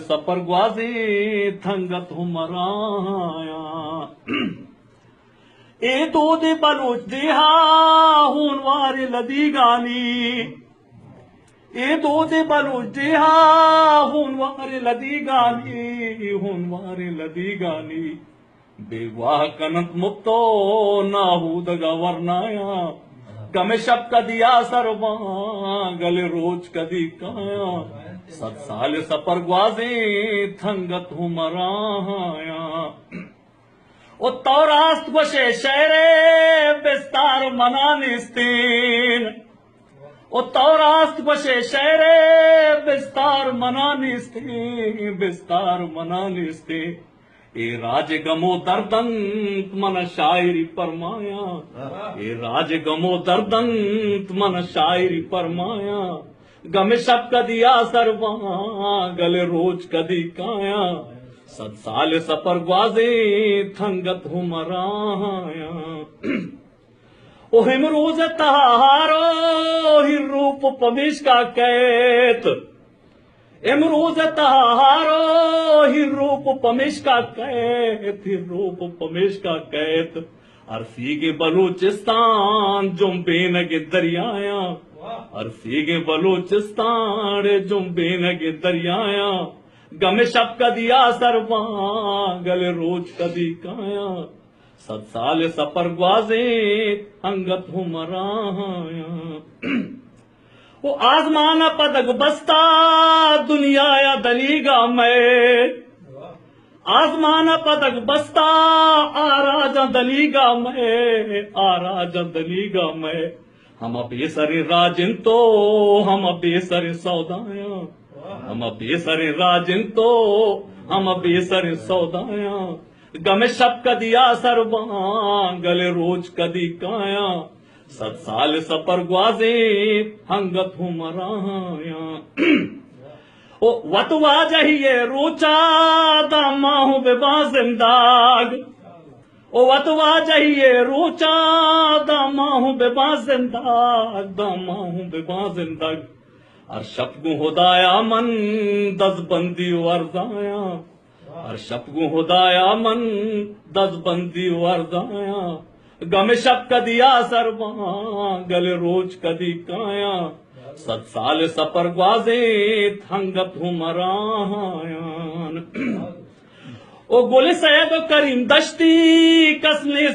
super گوازی تھنگت ہمرایا اے دود بلوچ دیہا ہونوار لدی گانی اے دود بلوچ دیہا ہونوار لدی گانی ہونوار لدی گانی بے واہ کنت مکتو ناہود گورنایا گم شب کدیا سرواں گل روج کدی کایا 7 سال سپر گوازی تھنگت ہمرایا او توراست گوشے شہر بستار منانستین او توراست گوشے شہر بستار منانستین بستار منانستین اے راج گمو دردنت من شاعری فرمایا اے راج گمو دردنت من شاعری فرمایا گم شب کدیا سرواں گل روج کدی کایا 7 سال سفر گوازی تھنگت ہمرایا او ہم روز تہارو ہی روپ پمیش کا کیت امروز تہارو ہی روپ پمیش کا کیت ہی روپ پمیش کا کیت عرصی کے بلوچستان جنبین کے دریایا عرصی کے بلوچستان جنبین کے دریایا گم شب کدیا سرواں گل روج کدی کایا 7 سال سفر گوازی ہنگت ہمرایا وہ آزمانا پدک بستا دنیا یا دلیگا میں آزمانا پدک بستا آراجا دلیگا میں آراجا دلیگا میں ہم بے سر راجن تو ہم بے سر سودایا ہم بے سر راجن تو ہم بے سر سودایا گم شب کدیا سرواں گل روج کدی کایا 7 سال سفر گوازی ہنگت ہمرایا او وطوا جہیے روچا داما ہوں بے زنداگ او وطوا جہیے روچا داما ہوں بے زنداگ داما ہوں بے زنداگ ہر شب کو ہدایا من دز بندی ورزایا ہر شب کو ہدایا من دز بندی ورزایا گم شب کدیا سرواں گل روج کدی کایا 7 سال سفر گوازی تھنگت ہمرایا او گل سید کریم دشتی کس نے